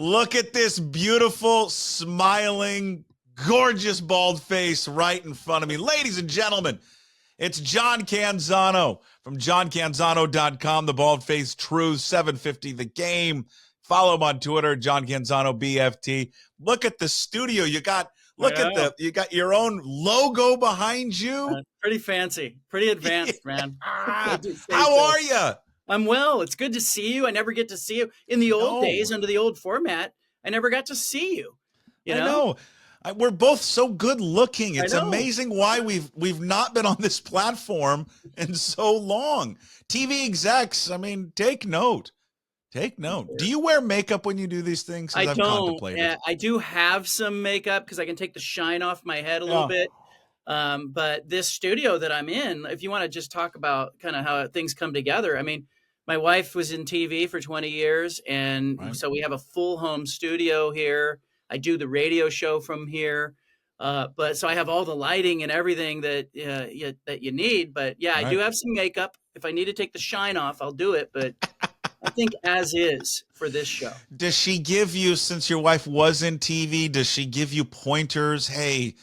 Look at this beautiful, smiling, gorgeous bald face right in front of me. Ladies and gentlemen, it's John Canzano from johncanzano.com, the bald face truth, 750 The Game. Follow him on Twitter, John Canzano BFT. Look at the studio. You got your own logo behind you. Pretty fancy, pretty advanced, man. How are you? I'm well. It's good to see you. I never get to see you in the old days under the old format. I never got to see you. You know? We're both so good looking. It's amazing why we've not been on this platform in so long. TV execs, I mean, take note. Take note. Do you wear makeup when you do these things? I don't. I do have some makeup because I can take the shine off my head a little bit. But this studio that I'm in, if you want to just talk about kind of how things come together, I mean, my wife was in TV for 20 years. And so we have a full home studio here. I do the radio show from here. But so I have all the lighting and everything that you need. But yeah, I do have some makeup. If I need to take the shine off, I'll do it. But I think as is for this show. Does she give you, since your wife was in TV, does she give you pointers? Hey,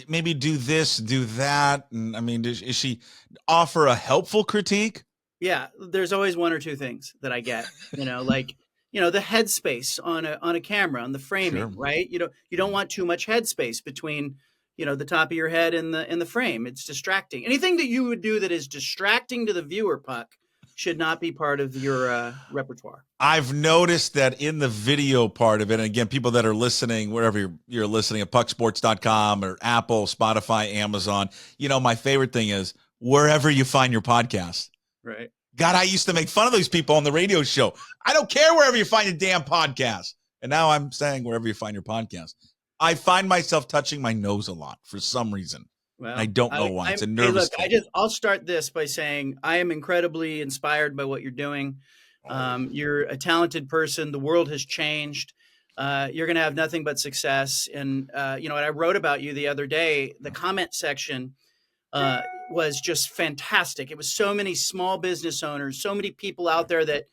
maybe do this, do that. And I mean, is she offer a helpful critique? Yeah, there's always one or two things that I get, like, the headspace on a camera, on the framing, right? You don't want too much headspace between, the top of your head and the frame. It's distracting. Anything that you would do that is distracting to the viewer, Puck, should not be part of your repertoire. I've noticed that in the video part of it, and again, people that are listening, wherever you're listening at pucksports.com or Apple, Spotify, Amazon, my favorite thing is wherever you find your podcast. Right. God, I used to make fun of those people on the radio show. I don't care wherever you find a damn podcast. And now I'm saying wherever you find your podcast. I find myself touching my nose a lot for some reason. Well, I don't know why. It's a nervous thing. I'll start this by saying I am incredibly inspired by what you're doing. You're a talented person. The world has changed. You're going to have nothing but success. And, what I wrote about you the other day, the comment section was just fantastic. It was so many small business owners, so many people out there that,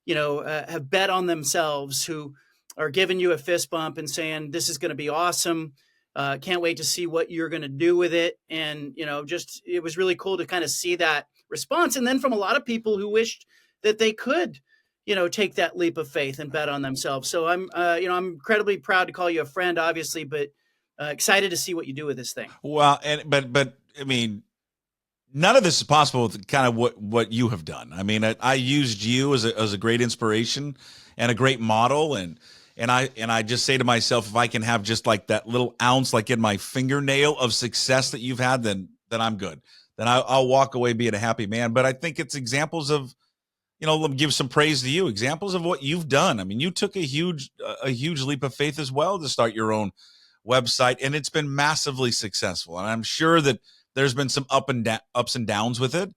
have bet on themselves, who are giving you a fist bump and saying, this is going to be awesome. Can't wait to see what you're going to do with it. And, it was really cool to kind of see that response. And then from a lot of people who wished that they could, take that leap of faith and bet on themselves. So I'm incredibly proud to call you a friend, obviously, but excited to see what you do with this thing. Well, but I mean, none of this is possible with kind of what you have done. I mean, I used you as a great inspiration and a great model. And I just say to myself, if I can have just like that little ounce, like in my fingernail of success that you've had, then I'm good. Then I'll walk away being a happy man. But I think it's examples of, let me give some praise to you, examples of what you've done. I mean, you took a huge leap of faith as well to start your own website, and it's been massively successful. And I'm sure that there's been some ups and downs with it,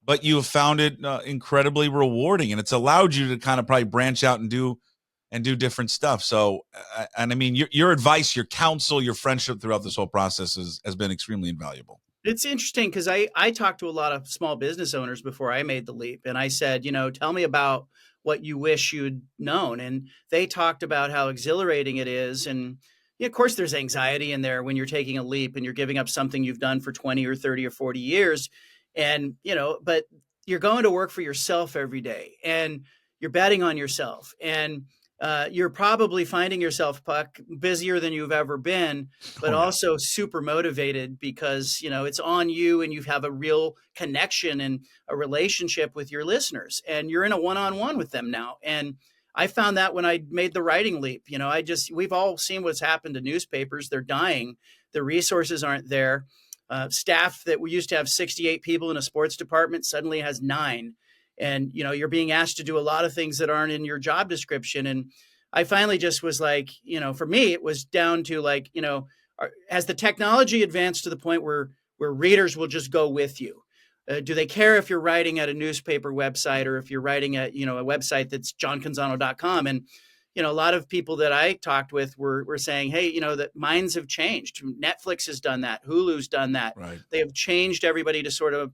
but you have found it incredibly rewarding, and it's allowed you to kind of probably branch out and do different stuff. So, and I mean, your advice, your counsel, your friendship throughout this whole process has been extremely invaluable. It's interesting because I talked to a lot of small business owners before I made the leap. And I said, tell me about what you wish you'd known. And they talked about how exhilarating it is. And of course, there's anxiety in there when you're taking a leap and you're giving up something you've done for 20 or 30 or 40 years. And, but you're going to work for yourself every day and you're betting on yourself. And you're probably finding yourself, Puck, busier than you've ever been, but also super motivated because, it's on you and you have a real connection and a relationship with your listeners and you're in a one-on-one with them now. And I found that when I made the writing leap, we've all seen what's happened to newspapers. They're dying. The resources aren't there. Staff that we used to have 68 people in a sports department suddenly has 9. And, you're being asked to do a lot of things that aren't in your job description. And I finally just was like, for me, it was down to like, has the technology advanced to the point where readers will just go with you? Do they care if you're writing at a newspaper website or if you're writing at, a website that's johncanzano.com? And, a lot of people that I talked with were saying, hey, that minds have changed. Netflix has done that. Hulu's done that. Right. They have changed everybody to sort of,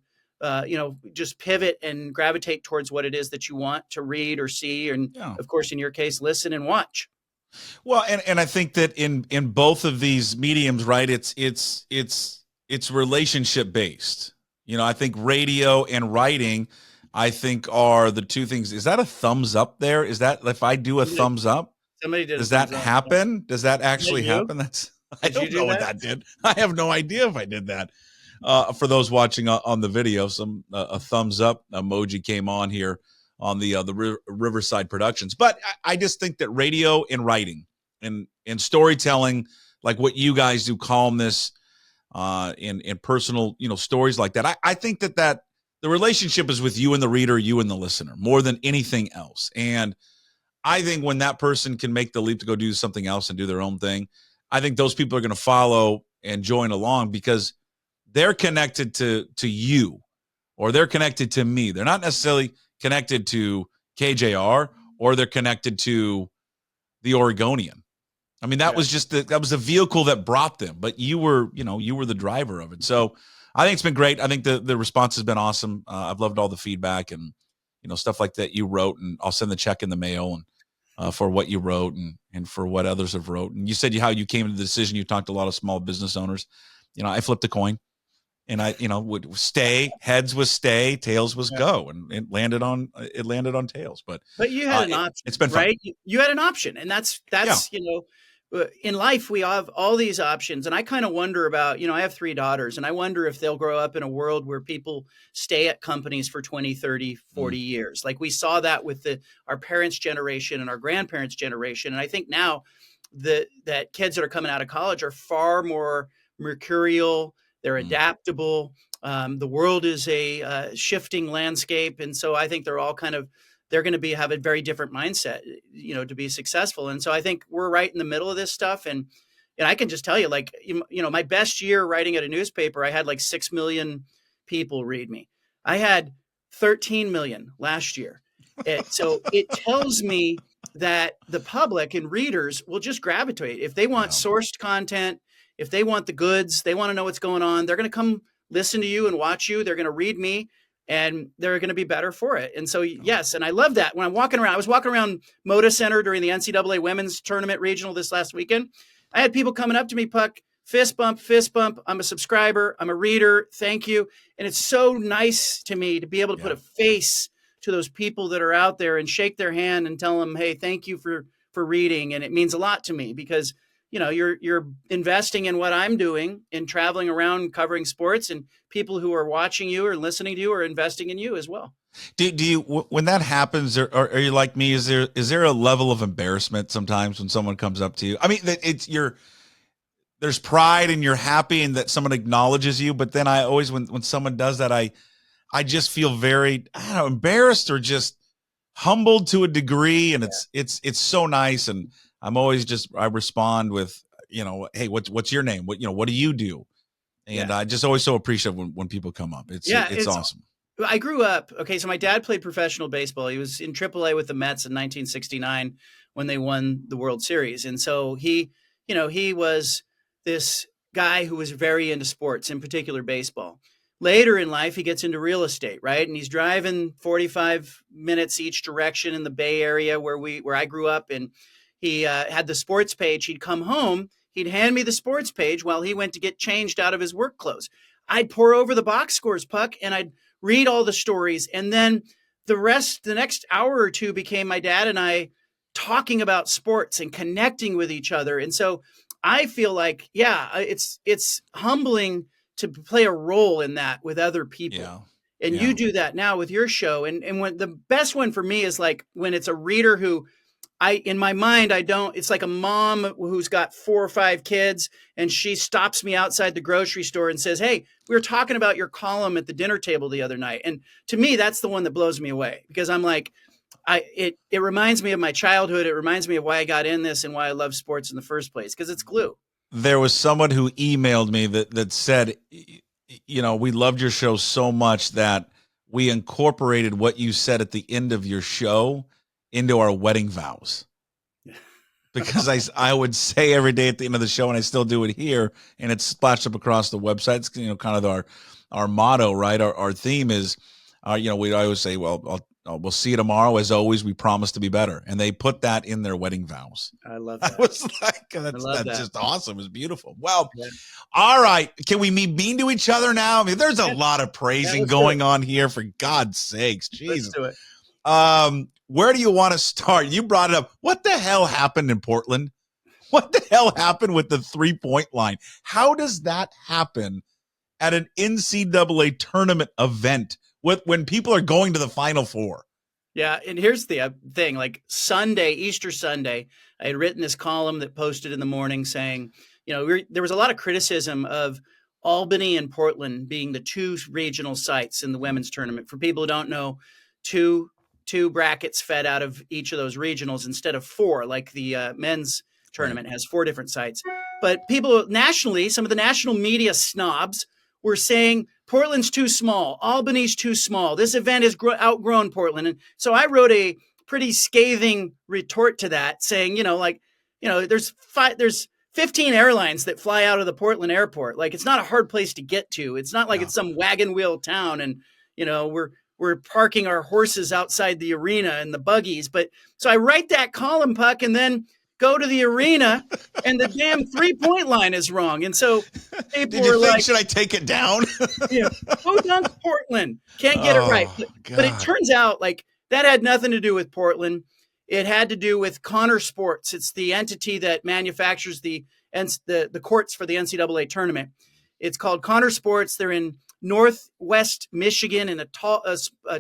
just pivot and gravitate towards what it is that you want to read or see. And of course, in your case, listen and watch. Well, and I think that in both of these mediums, right? It's relationship based. I think radio and writing, I think are the two things. Is that a thumbs up there? Is that if I do a Somebody, thumbs up, somebody did a does that thumbs up. happen? Does that Is that actually you? happen? I Did you don't do know what that? that did. I have no idea if I did that. For those watching on the video, a thumbs up emoji came on here on the Riverside Productions. But I just think that radio and writing and storytelling, like what you guys do, columnists, in personal stories like that. I think that the relationship is with you and the reader, you and the listener, more than anything else. And I think when that person can make the leap to go do something else and do their own thing, I think those people are going to follow and join along because they're connected to you, or they're connected to me. They're not necessarily connected to KJR, or they're connected to the Oregonian. I mean, that was just that was the vehicle that brought them, but you were the driver of it. So I think it's been great. I think the response has been awesome. I've loved all the feedback and stuff like that you wrote, and I'll send the check in the mail and for what you wrote and for what others have wrote. And you said how you came to the decision. You talked to a lot of small business owners. I flipped a coin, and I would stay. Heads was stay, tails was go, and it landed on tails. But you had an option. It's been fun. Right? You had an option, and that's in life we have all these options. And I kind of wonder about, I have 3 daughters, and I wonder if they'll grow up in a world where people stay at companies for 20, 30, 40 years. Like we saw that with our parents' generation and our grandparents' generation. And I think now that kids that are coming out of college are far more mercurial. They're adaptable. The world is a shifting landscape. And so I think they're going to have a very different mindset, to be successful. And so I think we're right in the middle of this stuff. And I can just tell you, like, my best year writing at a newspaper, I had like 6 million people read me. I had 13 million last year. So it tells me that the public and readers will just gravitate. If they want sourced content, if they want the goods, they want to know what's going on, they're going to come listen to you and watch you. They're going to read me, and they're going to be better for it. And so, yes. And I love that. When I'm walking around, I was walking around Moda Center during the NCAA women's tournament regional this last weekend. I had people coming up to me, Puck, fist bump. I'm a subscriber. I'm a reader. Thank you. And it's so nice to me to be able to put a face to those people that are out there and shake their hand and tell them, hey, thank you for reading. And it means a lot to me because you're investing in what I'm doing in traveling around covering sports, and people who are watching you or listening to you are investing in you as well. Do you, when that happens, or are you like me? Is there a level of embarrassment sometimes when someone comes up to you? I mean, there's pride and you're happy and that someone acknowledges you, but then I always, when someone does that, I just feel very, embarrassed or just humbled to a degree. And it's so nice. And I'm always I respond with, hey, what's your name? What do you do? And I just always so appreciative when people come up. It's awesome. I grew up. Okay. So my dad played professional baseball. He was in AAA with the Mets in 1969 when they won the World Series. And so he was this guy who was very into sports, in particular baseball. Later in life, he gets into real estate, right? And he's driving 45 minutes each direction in the Bay Area where I grew up. And he had the sports page. He'd come home. He'd hand me the sports page while he went to get changed out of his work clothes. I'd pour over the box scores, Puck, and I'd read all the stories. And then the next hour or two became my dad and I talking about sports and connecting with each other. And so I feel like, it's humbling to play a role in that with other people. Yeah. And you do that now with your show. And when the best one for me is like when it's a reader who in my mind, it's like a mom who's got 4 or 5 kids, and she stops me outside the grocery store and says, hey, we were talking about your column at the dinner table the other night. And to me, that's the one that blows me away, because I'm like, it reminds me of my childhood. It reminds me of why I got in this and why I love sports in the first place, because it's glue. There was someone who emailed me that said, we loved your show so much that we incorporated what you said at the end of your show into our wedding vows, because I would say every day at the end of the show, and I still do it here, and it's splashed up across the website. It's kind of our motto, right? Our theme is, we always say, well, we'll see you tomorrow. As always, we promise to be better. And they put that in their wedding vows. I love I that. was like, that's just awesome. It's beautiful. Well, all right. Can we be mean to each other now? I mean, there's a lot of praising going on here, for God's sakes. Jesus. Let's do it. Where do you want to start? You brought it up. What the hell happened in Portland? What the hell happened with the 3-point line? How does that happen at an NCAA tournament event when people are going to the Final Four? Yeah, and here's the thing, like Easter Sunday, I had written this column that posted in the morning saying, there was a lot of criticism of Albany and Portland being the two regional sites in the women's tournament. For people who don't know, two brackets fed out of each of those regionals instead of 4, like the men's tournament has 4 different sites. But people nationally, some of the national media snobs were saying Portland's too small, Albany's too small. This event has outgrown Portland. And so I wrote a pretty scathing retort to that, saying, there's 15 airlines that fly out of the Portland airport. Like, it's not a hard place to get to. It's not like it's some wagon wheel town and, we're parking our horses outside the arena and the buggies. But so I write that column, Puck, and then go to the arena and the damn 3-point line is wrong. And so people were like, should I take it down? Go dunk Portland. Can't get it right. But it turns out like that had nothing to do with Portland. It had to do with Connor Sports. It's the entity that manufactures the courts for the NCAA tournament. It's called Connor Sports. They're in Northwest Michigan in a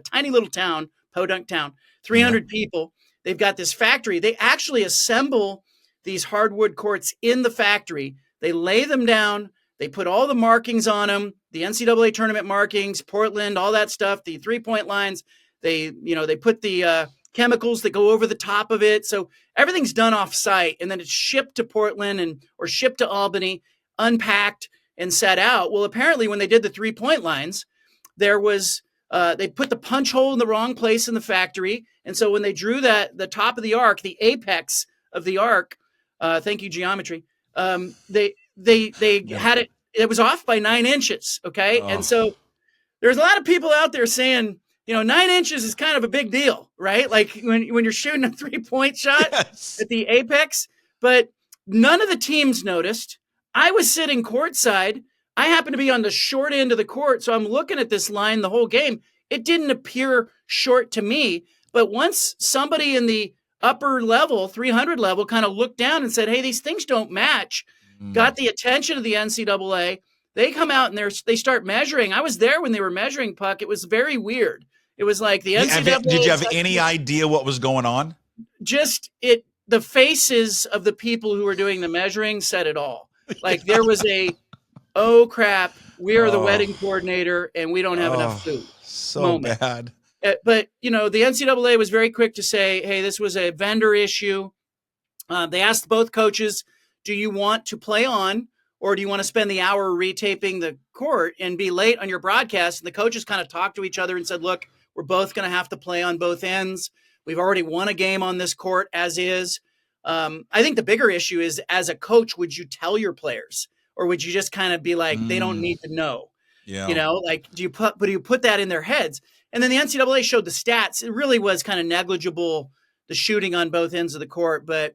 tiny little town, Podunk town, 300 people. They've got this factory. They actually assemble these hardwood courts in the factory. They lay them down. They put all the markings on them, the NCAA tournament markings, Portland, all that stuff, the 3-point lines. They put the chemicals that go over the top of it. So everything's done off site, and then it's shipped to Portland or shipped to Albany, unpacked and set out. Well, apparently when they did the 3-point lines, there was they put the punch hole in the wrong place in the factory. And so when they drew the top of the arc, the apex of the arc, thank you, geometry, they had it was off by 9 inches. Okay. And so there's a lot of people out there saying, 9 inches is kind of a big deal, right? Like when you're shooting a 3-point shot at the apex, but none of the teams noticed. I was sitting courtside. I happened to be on the short end of the court. So I'm looking at this line the whole game. It didn't appear short to me. But once somebody in the upper level, 300 level, kind of looked down and said, hey, these things don't match, got the attention of the NCAA. They come out and they start measuring. I was there when they were measuring, Puck. It was very weird. It was like the NCAA. Did you have any idea what was going on? Just the faces of the people who were doing the measuring said it all. Like there was oh crap, we are the wedding coordinator and we don't have enough food. So moment. Bad. But, the NCAA was very quick to say, hey, this was a vendor issue. They asked both coaches, do you want to play on or do you want to spend the hour retaping the court and be late on your broadcast? And the coaches kind of talked to each other and said, look, we're both going to have to play on both ends. We've already won a game on this court as is. I think the bigger issue is, as a coach, would you tell your players? Or would you just kind of be like, they don't need to know? Yeah. Do you put that in their heads? And then the NCAA showed the stats. It really was kind of negligible, the shooting on both ends of the court. But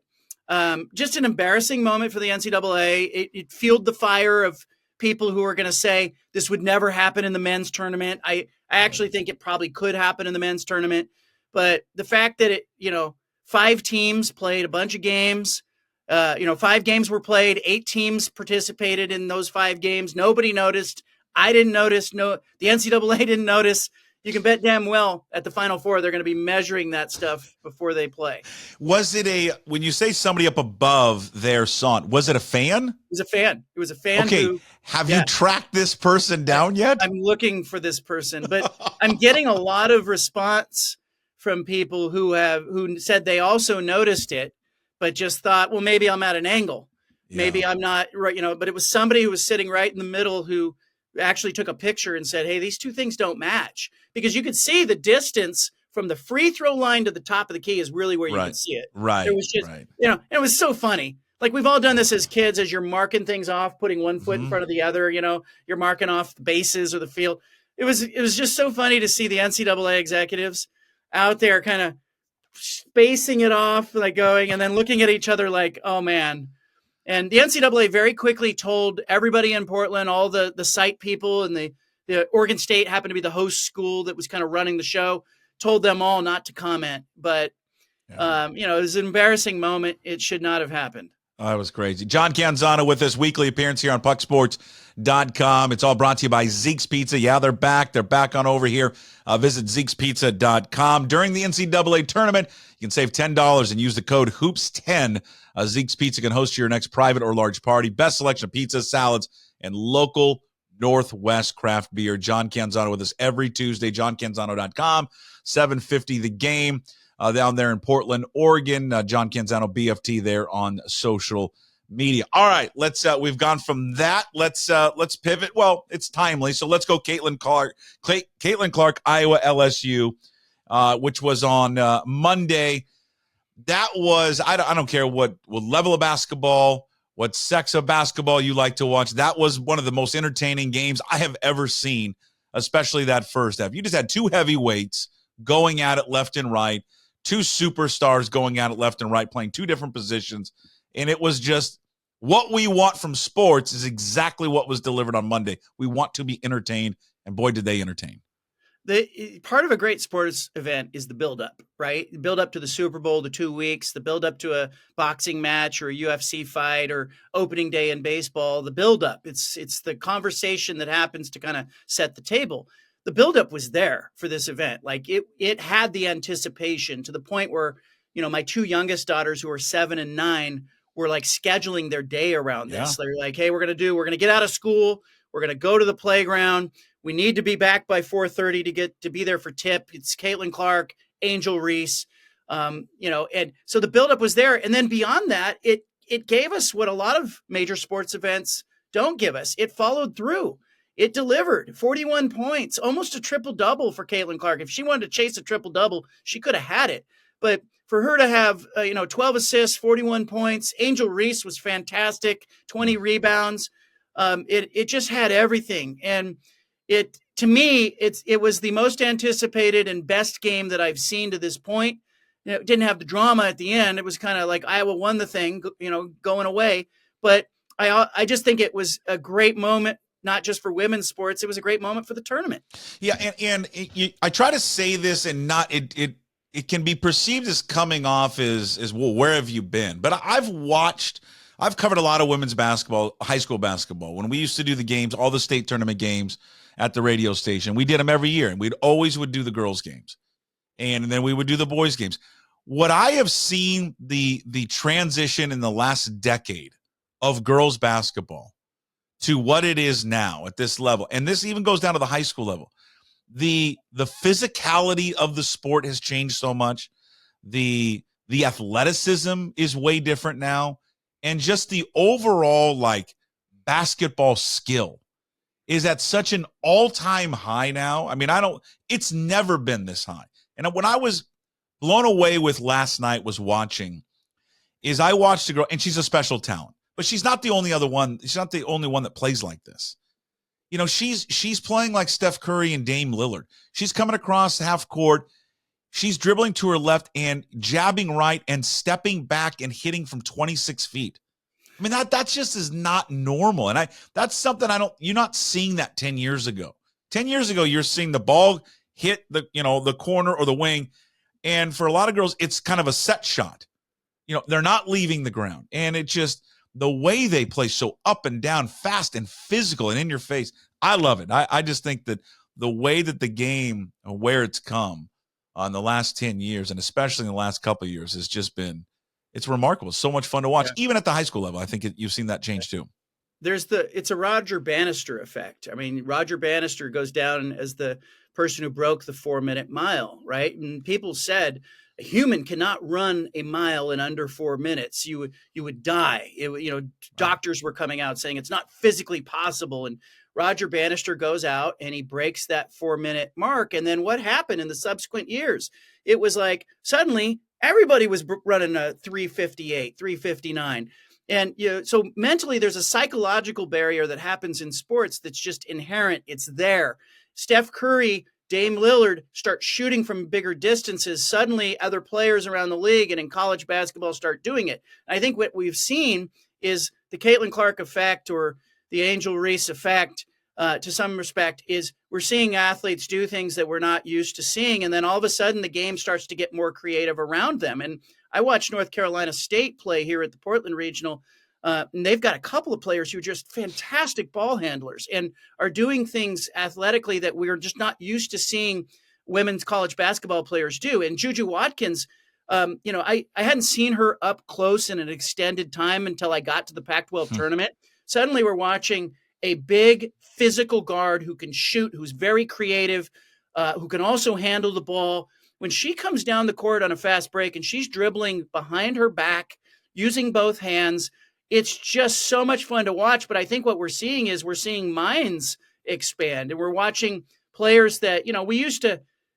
just an embarrassing moment for the NCAA. It fueled the fire of people who are going to say this would never happen in the men's tournament. I actually think it probably could happen in the men's tournament. But the fact that 5 teams played a bunch of games. 5 games were played. 8 teams participated in those 5 games. Nobody noticed. I didn't notice. No, the NCAA didn't notice. You can bet damn well at the Final Four, they're going to be measuring that stuff before they play. Was it when you say somebody up above their son, was it a fan? It was a fan. It was a fan. Okay. Have you tracked this person down yet? I'm looking for this person, but I'm getting a lot of response from people who said they also noticed it, but just thought, well, maybe I'm at an angle. Yeah. Maybe I'm not right, but it was somebody who was sitting right in the middle who actually took a picture and said, hey, these two things don't match, because you could see the distance from the free throw line to the top of the key is really where you could see it. Right. It was just, and it was so funny. Like we've all done this as kids, as you're marking things off, putting one foot in front of the other, you're marking off the bases or the field. It was just so funny to see the NCAA executives out there kind of spacing it off, like going, and then looking at each other like, oh man. And the NCAA very quickly told everybody in Portland, all the site people, and the Oregon State happened to be the host school that was kind of running the show, told them all not to comment. But, it was an embarrassing moment. It should not have happened. Oh, that was crazy. John Canzano with this weekly appearance here on pucksports.com. It's all brought to you by Zeeks Pizza. Yeah, they're back. They're back on over here. Visit ZeeksPizza.com. During the NCAA tournament, you can save $10 and use the code HOOPS10. Zeeks Pizza can host your next private or large party. Best selection of pizzas, salads, and local Northwest craft beer. John Canzano with us every Tuesday. JohnCanzano.com. 750 The Game. Down there in Portland, Oregon. John Canzano, BFT, there on social media. All right, we've gone from that. Let's pivot. Well, it's timely, so let's go. Caitlin Clark, Iowa LSU, which was on Monday. That was I don't care what level of basketball, what sex of basketball you like to watch. That was one of the most entertaining games I have ever seen, especially that first half. You just had two heavyweights going at it left and right. Two superstars going at it left and right, playing two different positions. And it was just what we want from sports is exactly what was delivered on Monday. We want to be entertained, and boy, did they entertain. The part of a great sports event is the buildup, right? The buildup to the Super Bowl, the 2 weeks, the buildup to a boxing match or a UFC fight or opening day in baseball, the buildup. It's the conversation that happens to kind of set the table. The buildup was there for this event. Like it had the anticipation to the point where, my two youngest daughters, who are 7 and 9, were like scheduling their day around this. They're like, hey, we're going to get out of school. We're going to go to the playground. We need to be back by 4:30 to be there for tip. It's Caitlin Clark, Angel Reese, and so the buildup was there. And then beyond that, it gave us what a lot of major sports events don't give us. It followed through. It delivered 41 points, almost a triple-double for Caitlin Clark. If she wanted to chase a triple-double, she could have had it. But for her to have 12 assists, 41 points, Angel Reese was fantastic, 20 rebounds. It just had everything. And to me, it was the most anticipated and best game that I've seen to this point. It didn't have the drama at the end. It was kind of like Iowa won the thing, going away. But I just think it was a great moment. Not just for women's sports, it was a great moment for the tournament. Yeah, and I try to say this, and not it can be perceived as coming off as well. Where have you been? But I've covered a lot of women's basketball, high school basketball. When we used to do the games, all the state tournament games at the radio station, we did them every year, and we'd always do the girls' games, and then we would do the boys' games. What I have seen the transition in the last decade of girls' basketball to what it is now at this level, and this even goes down to the high school level. The physicality of the sport has changed so much. The athleticism is way different now, and just the overall basketball skill is at such an all-time high now. I mean, it's never been this high. And what I was blown away with last night was I watched a girl, and she's a special talent. But she's not the only one. She's not the only one that plays like this. She's playing like Steph Curry and Dame Lillard. She's coming across half court. She's dribbling to her left and jabbing right and stepping back and hitting from 26 feet. I mean, that just is not normal. And that's something you're not seeing that 10 years ago. 10 years ago, you're seeing the ball hit the corner or the wing. And for a lot of girls, it's kind of a set shot. They're not leaving the ground. And it just, the way they play so up and down, fast and physical and in your face, I love it. I just think that the way that the game, where it's come in the last 10 years, and especially in the last couple of years, has just been, it's remarkable. It's so much fun to watch, even at the high school level. I think you've seen that change too. It's a Roger Bannister effect. I mean, Roger Bannister goes down as the person who broke the 4-minute mile, right? And people said, a human cannot run a mile in under 4 minutes. You would die. Doctors were coming out saying it's not physically possible. And Roger Bannister goes out and he breaks that 4-minute mark. And then what happened in the subsequent years? It was like suddenly everybody was running a 3:58, 3:59. And so mentally, there's a psychological barrier that happens in sports that's just inherent. It's there. Steph Curry Dame Lillard starts shooting from bigger distances, suddenly other players around the league and in college basketball start doing it. And I think what we've seen is the Caitlin Clark effect, or the Angel Reese effect, to some respect, is we're seeing athletes do things that we're not used to seeing. And then all of a sudden the game starts to get more creative around them. And I watched North Carolina State play here at the Portland Regional. And they've got a couple of players who are just fantastic ball handlers and are doing things athletically that we're just not used to seeing women's college basketball players do. And Juju Watkins, I hadn't seen her up close in an extended time until I got to the Pac-12 tournament. Suddenly we're watching a big physical guard who can shoot, who's very creative, who can also handle the ball. When she comes down the court on a fast break and she's dribbling behind her back, using both hands, it's just so much fun to watch. But I think what we're seeing is we're seeing minds expand, and we're watching players that,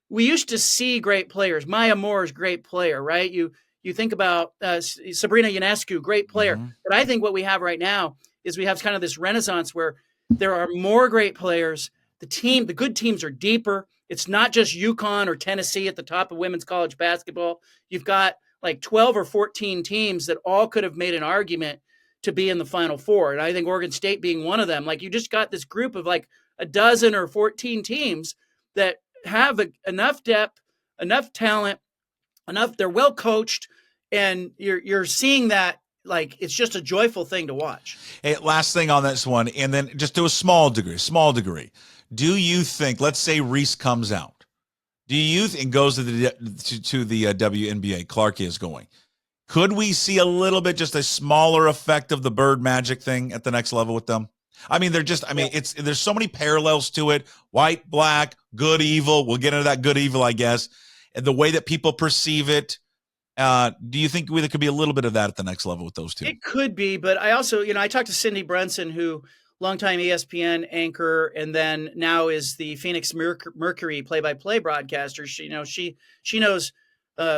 we used to see great players. Maya Moore is a great player, right? You think about Sabrina Ionescu, great player. Mm-hmm. But I think what we have right now is we have kind of this renaissance where there are more great players. The good teams are deeper. It's not just UConn or Tennessee at the top of women's college basketball. You've got like 12 or 14 teams that all could have made an argument to be in the Final Four. And I think Oregon State being one of them. Like, you just got this group of like a dozen or 14 teams that have enough depth, enough talent, they're well coached, and you're seeing that. Like, it's just a joyful thing to watch. Hey, last thing on this one, and then just to a small degree. Do you think, let's say Reese comes out, do you think goes to the WNBA, Clark is going, could we see a little bit, just a smaller effect of the Bird Magic thing at the next level with them? I mean, there's so many parallels to it. White, black, good, evil. We'll get into that good, evil, I guess. And the way that people perceive it. Do you think there could be a little bit of that at the next level with those two? It could be, but I also, I talked to Cindy Brunson, who longtime ESPN anchor, and then now is the Phoenix Mercury play-by-play broadcaster. She knows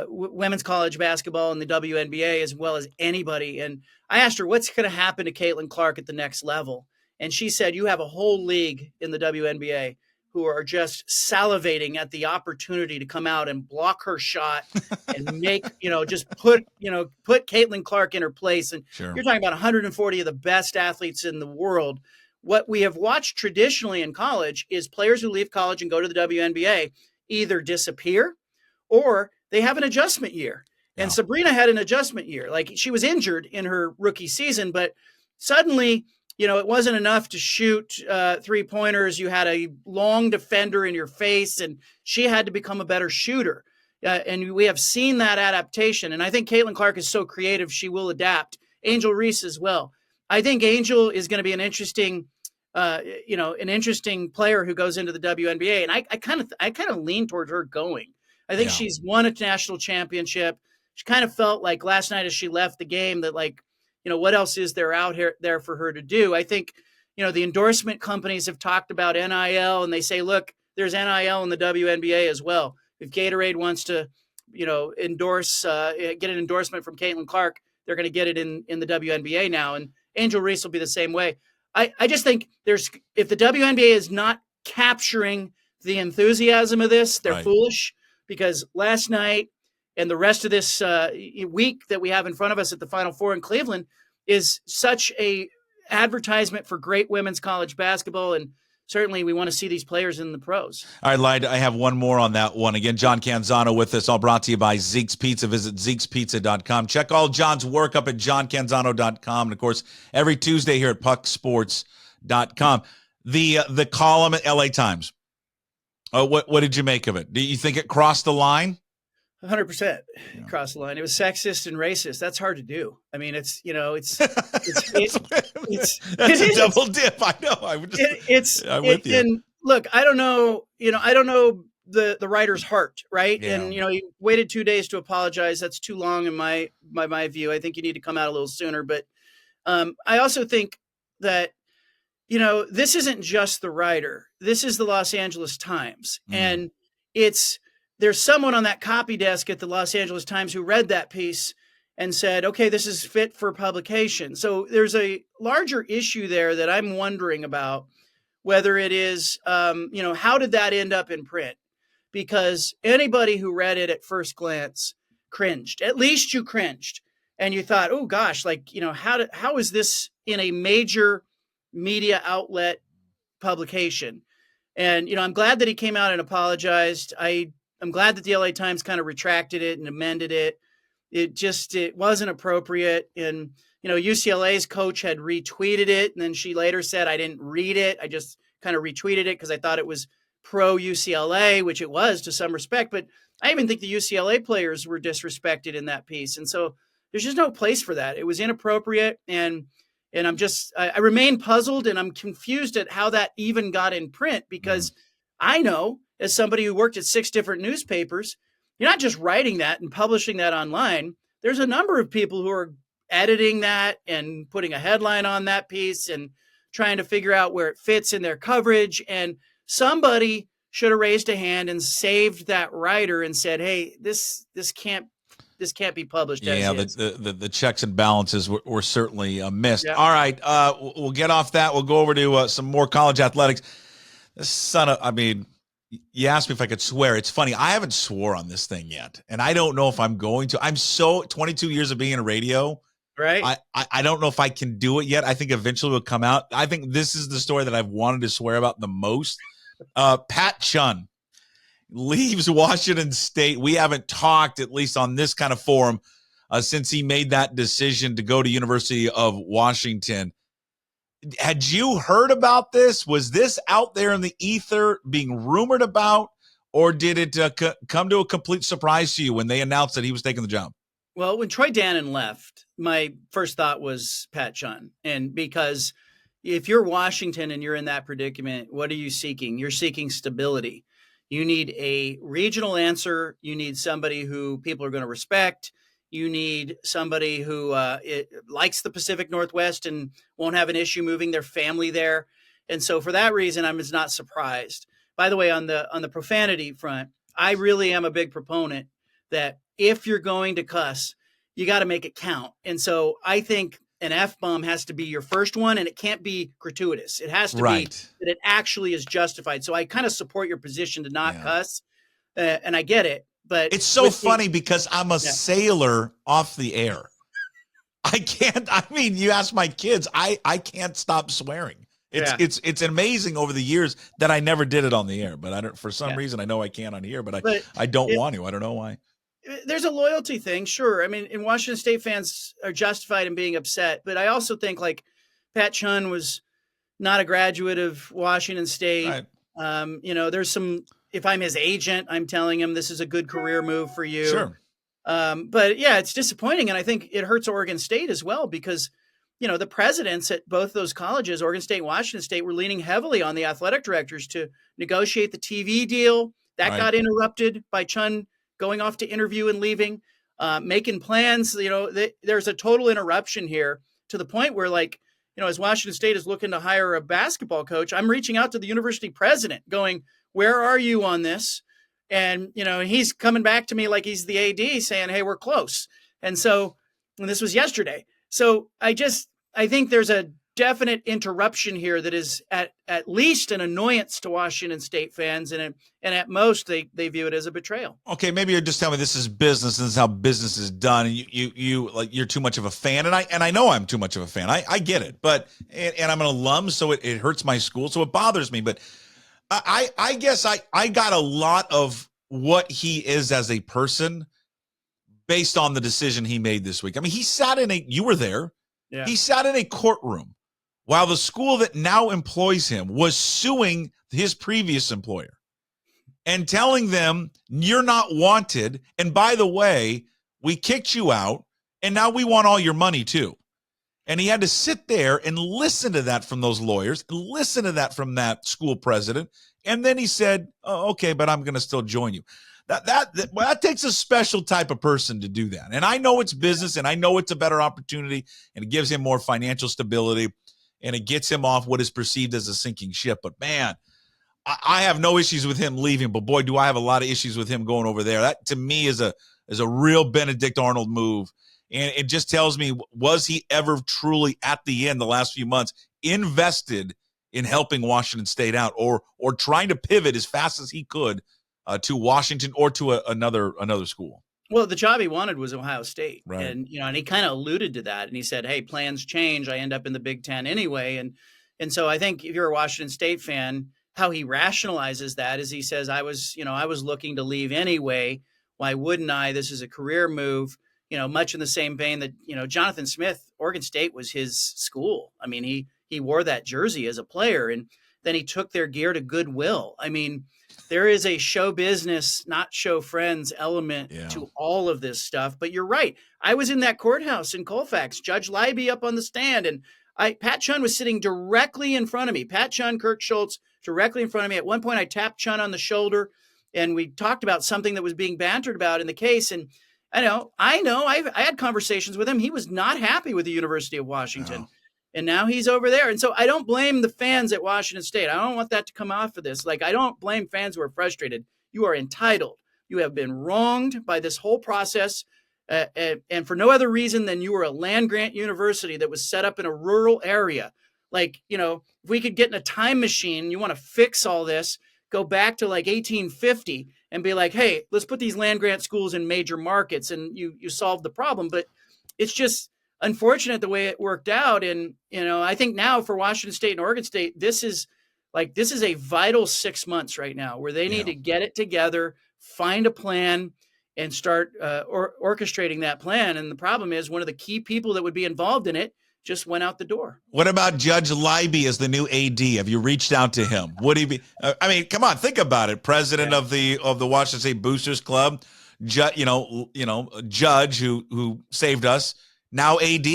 women's college basketball and the WNBA as well as anybody. And I asked her, what's going to happen to Caitlin Clark at the next level? And she said, you have a whole league in the WNBA who are just salivating at the opportunity to come out and block her shot and make, just put Caitlin Clark in her place. And sure. You're talking about 140 of the best athletes in the world. What we have watched traditionally in college is players who leave college and go to the WNBA either disappear or they have an adjustment year. Yeah. And Sabrina had an adjustment year. Like, she was injured in her rookie season, but suddenly, it wasn't enough to shoot 3-pointers. You had a long defender in your face, and she had to become a better shooter. And we have seen that adaptation. And I think Caitlin Clark is so creative, she will adapt. Angel Reese as well. I think Angel is going to be an interesting player who goes into the WNBA. And I kind of lean towards her going. I think she's won a national championship. She kind of felt like last night as she left the game that, like, what else is there out there for her to do? I think, the endorsement companies have talked about NIL, and they say, look, there's NIL in the WNBA as well. If Gatorade wants to, endorse, get an endorsement from Caitlin Clark, they're going to get it in the WNBA now. And Angel Reese will be the same way. I just think if the WNBA is not capturing the enthusiasm of this, they're foolish, because last night and the rest of this week that we have in front of us at the Final Four in Cleveland is such a advertisement for great women's college basketball. And certainly we want to see these players in the pros. All right, Lyde, I have one more on that one. Again, John Canzano with us, all brought to you by Zeeks Pizza. Visit ZeeksPizza.com. Check all John's work up at JohnCanzano.com. And, of course, every Tuesday here at PuckSports.com. The column at LA Times. What did you make of it? Do you think it crossed the line? 100% cross the line. It was sexist and racist. That's hard to do. I mean, it's a double dip. I know. I'm with you. And look, I don't know the writer's heart, right? Yeah. And, he waited 2 days to apologize. That's too long in my view. I think you need to come out a little sooner. But I also think that, this isn't just the writer. This is the Los Angeles Times. And there's someone on that copy desk at the Los Angeles Times who read that piece and said, okay, this is fit for publication. So there's a larger issue there that I'm wondering about, whether it is, how did that end up in print? because anybody who read it at first glance cringed. At least you cringed. And you thought, oh gosh, like, how is this in a major media outlet publication? And, I'm glad that he came out and apologized. I'm glad that the LA Times kind of retracted it and amended it. It wasn't appropriate. And, UCLA's coach had retweeted it. And then she later said, I didn't read it. I just kind of retweeted it because I thought it was pro UCLA, which it was to some respect. But I even think the UCLA players were disrespected in that piece. And so there's just no place for that. It was inappropriate. And I remain puzzled, and I'm confused at how that even got in print, because I know, as somebody who worked at 6 different newspapers, you're not just writing that and publishing that online. There's a number of people who are editing that and putting a headline on that piece and trying to figure out where it fits in their coverage. And somebody should have raised a hand and saved that writer and said, hey, this can't be published. Yeah, the checks and balances were certainly missed. Yeah. All right, we'll get off that. We'll go over to some more college athletics. You asked me if I could swear. It's funny. I haven't swore on this thing yet, and I don't know if I'm going to. I'm 22 years of being in radio. Right. I don't know if I can do it yet. I think eventually it will come out. I think this is the story that I've wanted to swear about the most. Pat Chun leaves Washington State. We haven't talked, at least on this kind of forum, since he made that decision to go to University of Washington. Had you heard about this? Was this out there in the ether being rumored about, or did it come to a complete surprise to you when they announced that he was taking the job? Well, when Troy Dannon left, my first thought was Pat Chun. And because if you're Washington and you're in that predicament, what are you seeking? You're seeking stability. You need a regional answer. You need somebody who people are going to respect. You need somebody who likes the Pacific Northwest and won't have an issue moving their family there. And so for that reason, I'm just not surprised. By the way, on the profanity front, I really am a big proponent that if you're going to cuss, you got to make it count. And so I think an F-bomb has to be your first one, and it can't be gratuitous. It has to be that it actually is justified. So I kind of support your position to not cuss, and I get it. But it's so funny because I'm a sailor off the air. You ask my kids, I can't stop swearing. It's amazing over the years that I never did it on the air, but for some reason I know I can on here, but I don't want to. I don't know why. There's a loyalty thing, sure. I mean, and Washington State fans are justified in being upset, but I also think like Pat Chun was not a graduate of Washington State. Right. There's some. If I'm his agent, I'm telling him this is a good career move for you. Sure. But yeah, it's disappointing. And I think it hurts Oregon State as well because, the presidents at both those colleges, Oregon State and Washington State, were leaning heavily on the athletic directors to negotiate the TV deal. That got interrupted by Chun going off to interview and leaving, making plans. There's a total interruption here to the point where, as Washington State is looking to hire a basketball coach, I'm reaching out to the university president going, where are you on this? And, he's coming back to me like he's the AD saying, hey, we're close. And this was yesterday. So I think there's a definite interruption here that is at least an annoyance to Washington State fans. And at most they view it as a betrayal. Okay. Maybe you're just telling me this is business and this is how business is done. And you're too much of a fan. And I know I'm too much of a fan. I get it, but I'm an alum. So it hurts my school. So it bothers me, but I guess I got a lot of what he is as a person based on the decision he made this week. I mean, you were there. Yeah. He sat in a courtroom while the school that now employs him was suing his previous employer and telling them, you're not wanted. And by the way, we kicked you out and now we want all your money too. And he had to sit there and listen to that from those lawyers, listen to that from that school president. And then he said, oh, okay, but I'm going to still join you. That takes a special type of person to do that. And I know it's business and I know it's a better opportunity and it gives him more financial stability and it gets him off what is perceived as a sinking ship. But man, I have no issues with him leaving, but boy, do I have a lot of issues with him going over there. That to me is a real Benedict Arnold move. And it just tells me, was he ever truly at the end the last few months invested in helping Washington State out or trying to pivot as fast as he could to Washington or to another school. Well, the job he wanted was Ohio State. Right. And, and he kind of alluded to that. And he said, hey, plans change. I end up in the Big Ten anyway. And so I think if you're a Washington State fan, how he rationalizes that is he says, I was looking to leave anyway. Why wouldn't I? This is a career move, much in the same vein that, Jonathan Smith, Oregon State was his school. I mean, he wore that jersey as a player, and then he took their gear to Goodwill. I mean, there is a show business, not show friends element to all of this stuff. But you're right. I was in that courthouse in Colfax, Judge Leiby up on the stand, and Pat Chun was sitting directly in front of me. Pat Chun, Kurt Schultz, directly in front of me. At one point, I tapped Chun on the shoulder, and we talked about something that was being bantered about in the case. And I had conversations with him. He was not happy with the University of Washington. No. And now he's over there. And so I don't blame the fans at Washington State. I don't want that to come off of this. Like, I don't blame fans who are frustrated. You are entitled. You have been wronged by this whole process. And for no other reason than you were a land-grant university that was set up in a rural area. Like, if we could get in a time machine, you want to fix all this, go back to like 1850 and be like, hey, let's put these land-grant schools in major markets, and you solve the problem. But it's just unfortunate the way it worked out. And, I think now for Washington State and Oregon State, this is a vital 6 months right now where they need to get it together, find a plan, and start orchestrating that plan. And the problem is one of the key people that would be involved in it just went out the door. What about Judge Leiby as the new AD? Have you reached out to him? Would he be? I mean, come on, think about it. President of the Washington State Boosters Club, judge who saved us. Now AD.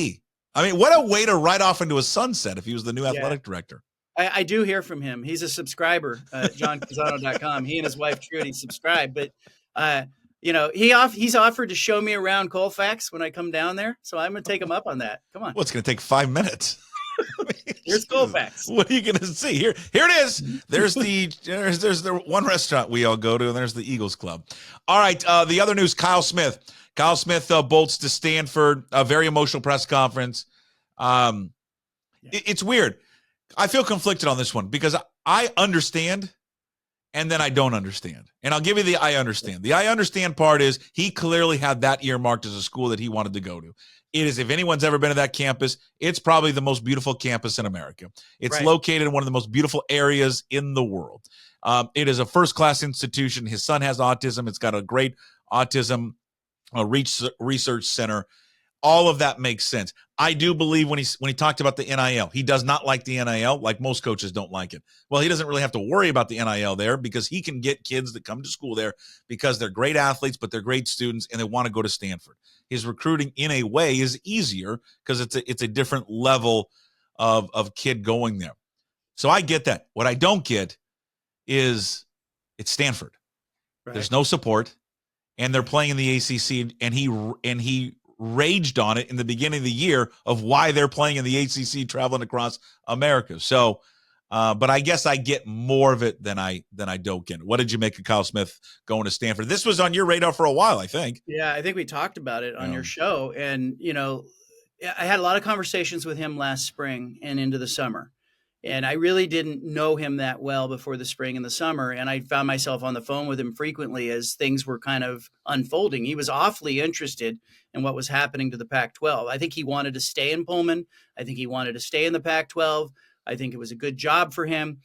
I mean, what a way to ride off into a sunset if he was the new athletic director. I do hear from him. He's a subscriber at johncanzano.com. He and his wife Trudy subscribe. But, he's offered to show me around Colfax when I come down there. So I'm going to take him up on that. Come on. Well, it's going to take 5 minutes. Here's Colfax. What are you going to see? Here it is. There's the one restaurant we all go to, and there's the Eagles Club. All right. The other news, Kyle Smith. Kyle Smith bolts to Stanford, a very emotional press conference. It's weird. I feel conflicted on this one because I understand and then I don't understand. And I'll give you the I understand. The I understand part is he clearly had that earmarked as a school that he wanted to go to. It is, if anyone's ever been to that campus, it's probably the most beautiful campus in America. It's located in one of the most beautiful areas in the world. It is a first-class institution. His son has autism. It's got a great autism research center. All of that makes sense. I do believe when he talked about the NIL, he does not like the NIL, like most coaches don't like it. Well, he doesn't really have to worry about the NIL there because he can get kids that come to school there because they're great athletes, but they're great students and they want to go to Stanford. His recruiting in a way is easier because it's a different level of kid going there. So I get that. What I don't get is it's Stanford. Right. There's no support, and they're playing in the ACC, and he raged on it in the beginning of the year of why they're playing in the ACC traveling across America. So, but I guess I get more of it than I don't get. What did you make of Kyle Smith going to Stanford? This was on your radar for a while, I think. Yeah, I think we talked about it on your show. And, I had a lot of conversations with him last spring and into the summer. And I really didn't know him that well before the spring and the summer. And I found myself on the phone with him frequently as things were kind of unfolding. He was awfully interested in what was happening to the Pac-12. I think he wanted to stay in Pullman. I think he wanted to stay in the Pac-12. I think it was a good job for him.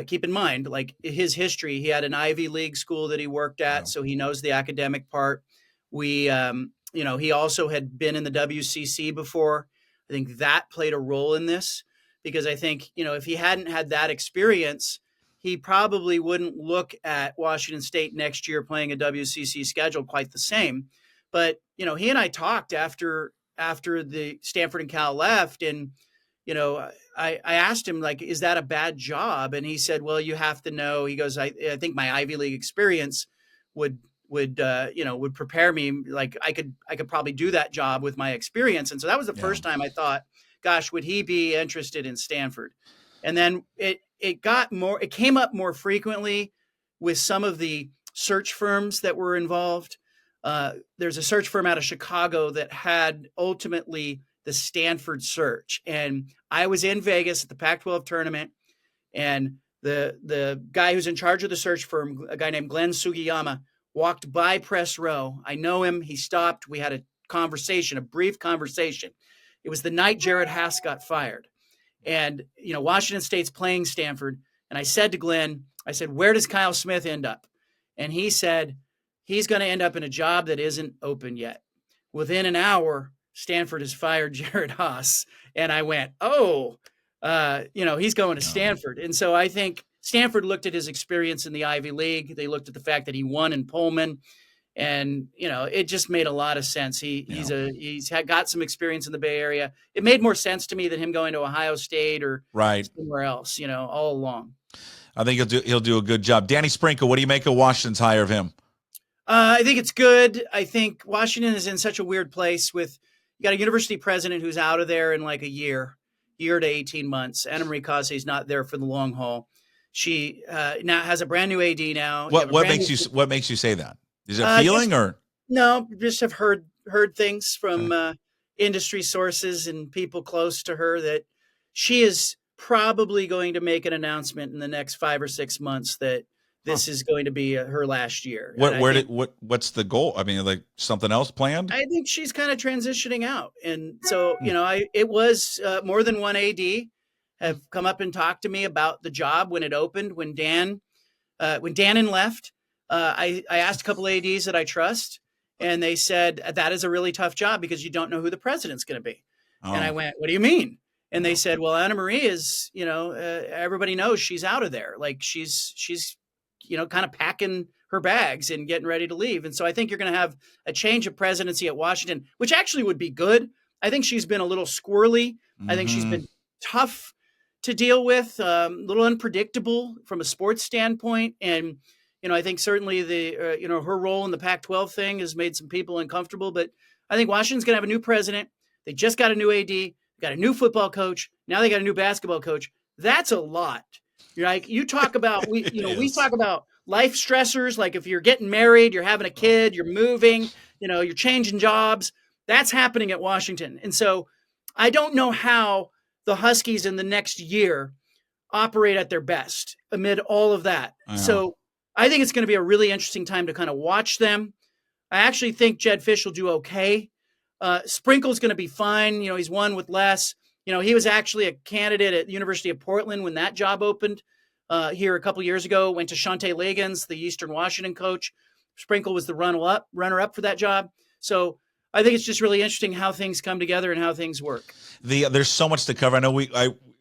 Keep in mind, like his history, he had an Ivy League school that he worked at, so he knows the academic part. He also had been in the WCC before. I think that played a role in this. Because I think, if he hadn't had that experience, he probably wouldn't look at Washington State next year playing a WCC schedule quite the same. But, he and I talked after the Stanford and Cal left. And, I asked him, like, is that a bad job? And he said, well, you have to know. He goes, I think my Ivy League experience would prepare me. Like I could probably do that job with my experience. And so that was the first time I thought, gosh, would he be interested in Stanford? And then it came up more frequently with some of the search firms that were involved. There's a search firm out of Chicago that had ultimately the Stanford search. And I was in Vegas at the Pac-12 tournament, and The guy who's in charge of the search firm, a guy named Glenn Sugiyama, walked by press row. I know him. He stopped. We had a conversation, a brief conversation. It was the night Jared Haas got fired. And, Washington State's playing Stanford. And I said to Glenn, I said, where does Kyle Smith end up? And he said, he's going to end up in a job that isn't open yet. Within an hour, Stanford has fired Jared Haas. And I went, he's going to Stanford. And so I think Stanford looked at his experience in the Ivy League. They looked at the fact that he won in Pullman. And, it just made a lot of sense. He's got some experience in the Bay Area. It made more sense to me than him going to Ohio State or somewhere else, all along. I think he'll do a good job. Danny Sprinkle, what do you make of Washington's hire of him? I think it's good. I think Washington is in such a weird place with, you got a university president who's out of there in like a year to 18 months. Anna Marie Causse is not there for the long haul. She now has a brand new AD now. What makes you say that? Is it a feeling or? No, just have heard things from industry sources and people close to her that she is probably going to make an announcement in the next 5 or 6 months that this is going to be her last year. What's the goal? I mean, like something else planned? I think she's kind of transitioning out. And so, it was more than one AD have come up and talked to me about the job when it opened, when Dannon left. I asked a couple ADs that I trust, and they said that is a really tough job because you don't know who the president's going to be. And I went, what do you mean? And they said, well, Anna Marie is, everybody knows she's out of there. Like she's kind of packing her bags and getting ready to leave. And so I think you're going to have a change of presidency at Washington, which actually would be good. I think she's been a little squirrely. Mm-hmm. I think she's been tough to deal with, a little unpredictable from a sports standpoint. And, I think certainly her role in the Pac-12 thing has made some people uncomfortable, but I think Washington's going to have a new president. They just got a new AD, got a new football coach. Now they got a new basketball coach. That's a lot. You're like, you talk about, we talk about life stressors. Like if you're getting married, you're having a kid, you're moving, you're changing jobs. That's happening at Washington. And so I don't know how the Huskies in the next year operate at their best amid all of that. So I think it's going to be a really interesting time to kind of watch them. I actually think Jed Fish will do okay. Sprinkle's going to be fine. He's won with less. He was actually a candidate at the University of Portland when that job opened here a couple years ago. Went to Shante Liggins, the Eastern Washington coach. Sprinkle was the runner-up for that job. So I think it's just really interesting how things come together and how things work. There's so much to cover. I know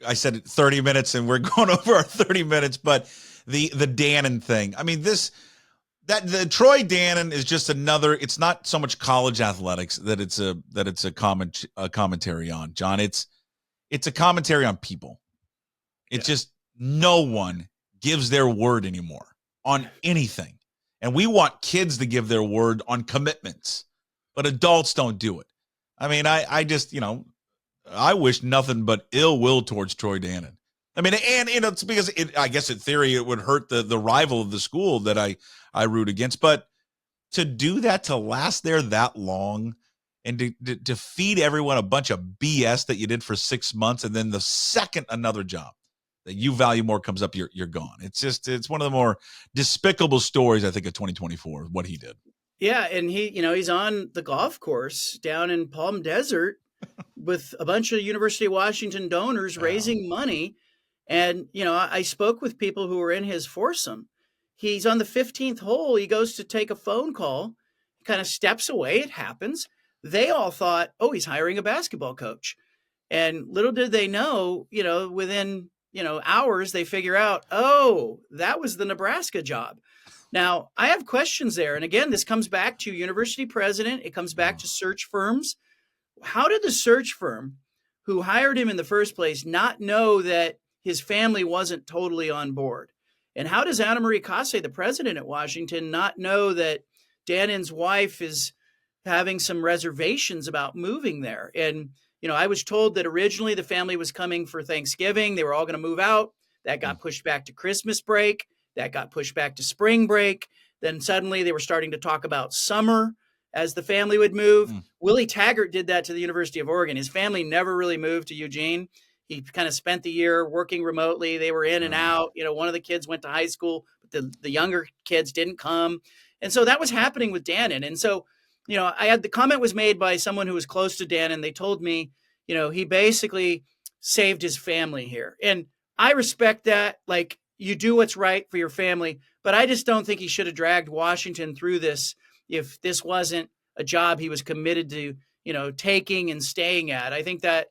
I said 30 minutes and we're going over our 30 minutes, but the Dannon thing. I mean, the Troy Dannon is just another. It's not so much college athletics that it's a commentary on, John. It's a commentary on people. It's just no one gives their word anymore on anything, and we want kids to give their word on commitments, but adults don't do it. I mean, I just I wish nothing but ill will towards Troy Dannon. I mean, and it's because I guess in theory it would hurt the rival of the school that I root against, but to do that, to last there that long and to feed everyone a bunch of BS that you did for 6 months, and then the second another job that you value more comes up, you're gone. It's one of the more despicable stories, I think, of 2024, what he did. Yeah, and he's on the golf course down in Palm Desert with a bunch of University of Washington donors raising money. And, I spoke with people who were in his foursome. He's on the 15th hole. He goes to take a phone call, kind of steps away. It happens. They all thought, he's hiring a basketball coach. And little did they know, within, hours, they figure out, that was the Nebraska job. Now, I have questions there. And again, this comes back to university president. It comes back to search firms. How did the search firm who hired him in the first place not know that his family wasn't totally on board? And how does Anna Marie Causse, the president at Washington, not know that Dannon's wife is having some reservations about moving there? And, I was told that originally the family was coming for Thanksgiving. They were all going to move out. That got pushed back to Christmas break. That got pushed back to spring break. Then suddenly they were starting to talk about summer as the family would move. Willie Taggart did that to the University of Oregon. His family never really moved to Eugene. He kind of spent the year working remotely. They were in and out. One of the kids went to high school, but the younger kids didn't come. And so that was happening with Dannon. And so, I had the comment was made by someone who was close to Dannon. They told me, he basically saved his family here. And I respect that. Like, you do what's right for your family, but I just don't think he should have dragged Washington through this if this wasn't a job he was committed to, taking and staying at. I think that,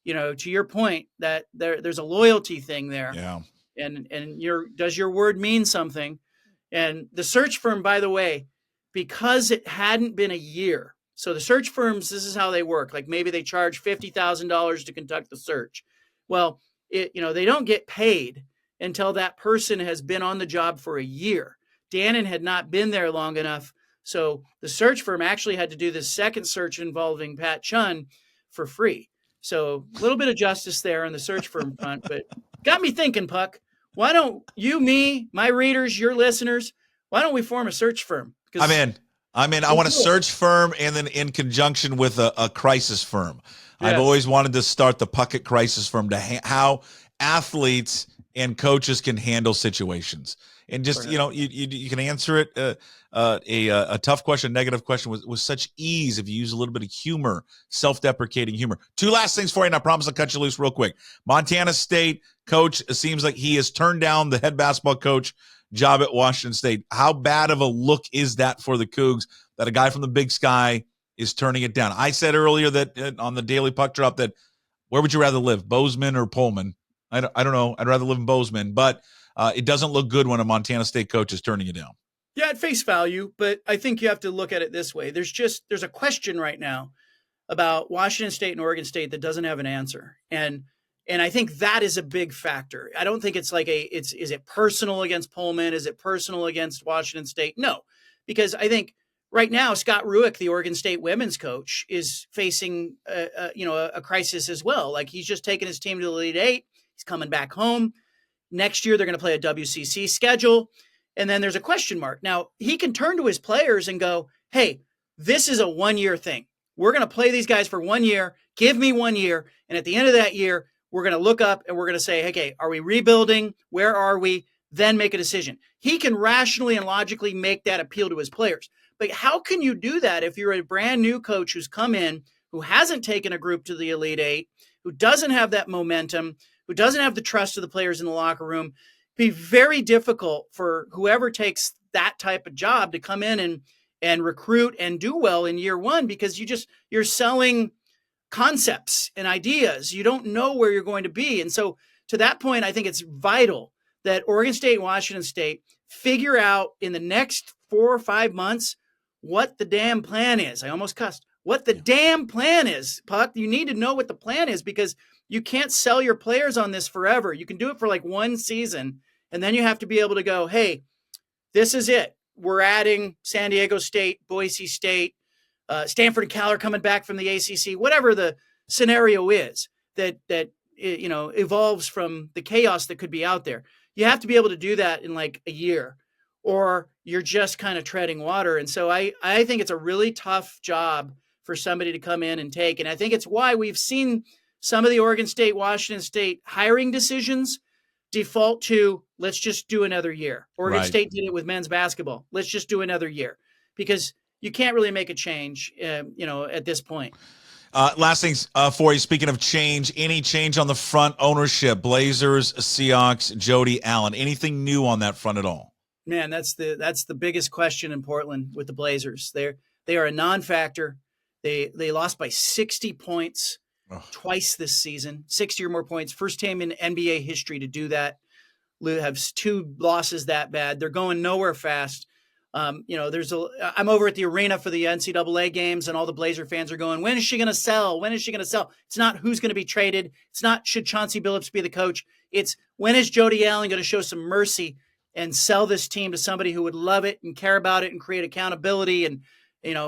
to your point, that there's a loyalty thing there. Yeah. And does your word mean something? And the search firm, by the way, because it hadn't been a year. So the search firms, this is how they work. Like maybe they charge $50,000 to conduct the search. Well, they don't get paid until that person has been on the job for a year. Dannon had not been there long enough. So the search firm actually had to do this second search involving Pat Chun for free. So a little bit of justice there on the search firm front, but got me thinking, Puck, why don't you, me, my readers, your listeners, why don't we form a search firm? I'm in. I want a search firm and then in conjunction with a crisis firm. Yes. I've always wanted to start the Puckett crisis firm to how athletes and coaches can handle situations. And just, you can answer it, a tough question, negative question with such ease if you use a little bit of humor, self-deprecating humor. Two last things for you, and I promise I'll cut you loose real quick. Montana State coach, it seems like he has turned down the head basketball coach job at Washington State. How bad of a look is that for the Cougs that a guy from the Big Sky is turning it down? I said earlier that on the Daily Puck Drop that where would you rather live, Bozeman or Pullman? I don't know. I'd rather live in Bozeman, but it doesn't look good when a Montana State coach is turning it down. Yeah, at face value, but I think you have to look at it this way. There's a question right now about Washington State and Oregon State that doesn't have an answer. And I think that is a big factor. I don't think it's like is it personal against Pullman? Is it personal against Washington State? No, because I think right now, Scott Rueck, the Oregon State women's coach, is facing a crisis as well. Like he's just taken his team to the Elite Eight. He's coming back home. Next year, they're going to play a WCC schedule. And then there's a question mark. Now, he can turn to his players and go, hey, this is a one-year thing. We're going to play these guys for 1 year. Give me 1 year. And at the end of that year, we're going to look up and we're going to say, okay, are we rebuilding? Where are we? Then make a decision. He can rationally and logically make that appeal to his players. But how can you do that if you're a brand new coach who's come in, who hasn't taken a group to the Elite Eight, who doesn't have that momentum, who doesn't have the trust of the players in the locker room? It'd be very difficult for whoever takes that type of job to come in and recruit and do well in year one, because you're selling concepts and ideas. You don't know where you're going to be. And so to that point, I think it's vital that Oregon State and Washington State figure out in the next 4 or 5 months what the damn plan is. I almost cussed. What the damn plan is, Puck. You need to know what the plan is, because you can't sell your players on this forever. You can do it for like one season, and then you have to be able to go, hey, this is it. We're adding San Diego State, Boise State, Stanford and Cal are coming back from the ACC, whatever the scenario is that evolves from the chaos that could be out there. You have to be able to do that in like a year, or you're just kind of treading water. And so I think it's a really tough job for somebody to come in and take. And I think it's why we've seen some of the Oregon State, Washington State hiring decisions default to, let's just do another year. Oregon State did it with men's basketball. Let's just do another year, because you can't really make a change, at this point. Last things for you. Speaking of change, any change on the front ownership, Blazers, Seahawks, Jody Allen, anything new on that front at all? Man, that's the biggest question in Portland with the Blazers. They are a non-factor. They lost by 60 points twice this season, 60 or more points. First team in NBA history to do that. Have 2 losses that bad. They're going nowhere fast. I'm over at the arena for the NCAA games, and all the Blazer fans are going, when is she going to sell? When is she going to sell? It's not who's going to be traded. It's not should Chauncey Billups be the coach. It's when is Jody Allen going to show some mercy and sell this team to somebody who would love it and care about it and create accountability. And,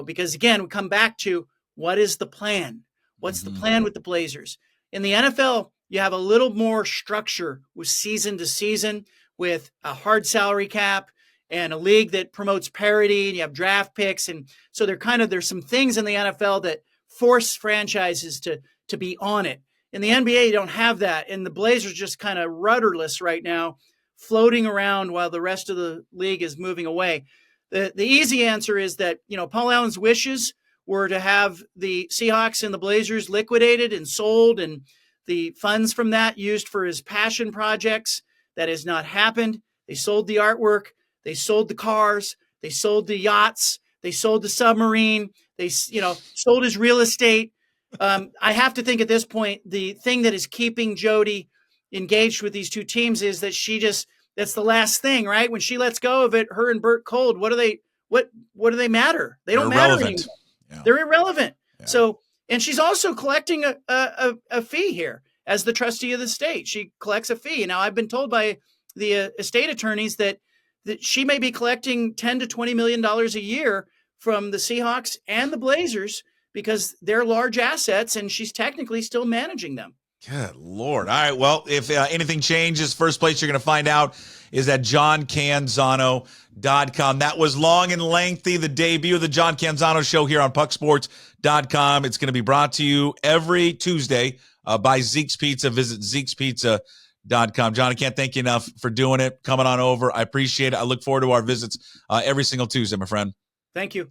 because again, we come back to what is the plan? What's the plan with the Blazers? In the NFL, you have a little more structure with season to season, with a hard salary cap and a league that promotes parity, and you have draft picks. And so there's some things in the NFL that force franchises to be on it. In the NBA, you don't have that. And the Blazers just kind of rudderless right now, floating around while the rest of the league is moving away. The easy answer is that, Paul Allen's wishes were to have the Seahawks and the Blazers liquidated and sold, and the funds from that used for his passion projects. That has not happened. They sold the artwork. They sold the cars. They sold the yachts. They sold the submarine. They, sold his real estate. I have to think at this point, the thing that is keeping Jody engaged with these two teams is that that's the last thing, right? When she lets go of it, her and Burt Cold, what do they matter? They don't matter anymore. Yeah. They're irrelevant. Yeah. So, and she's also collecting a fee here as the trustee of the state. She collects a fee. Now, I've been told by the estate attorneys that she may be collecting $10 to $20 million a year from the Seahawks and the Blazers because they're large assets, and she's technically still managing them. Good Lord. All right. Well, if anything changes, first place you're going to find out is at johncanzano.com. That was long and lengthy, the debut of the John Canzano Show here on pucksports.com. It's going to be brought to you every Tuesday by Zeeks Pizza. Visit zeekspizza.com. John, I can't thank you enough for doing it, coming on over. I appreciate it. I look forward to our visits every single Tuesday, my friend. Thank you.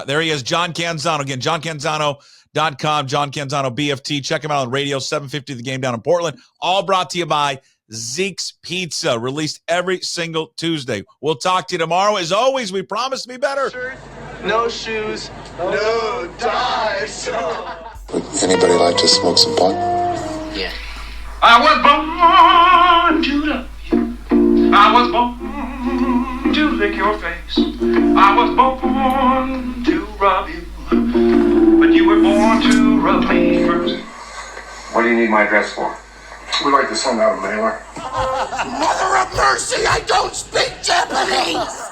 There he is, John Canzano. Again, johncanzano.com, John Canzano BFT. Check him out on radio, 750 The Game down in Portland. All brought to you by Zeeks Pizza, released every single Tuesday. We'll talk to you tomorrow. As always, we promise to be better. Shirt, no shoes, no ties. Would anybody like to smoke some pot? Yeah. I was born to love you. I was born to lick your face. I was born to rub you. But you were born to rub me first. What do you need my address for? We'd like to send out a mailer. Mother of mercy, I don't speak Japanese!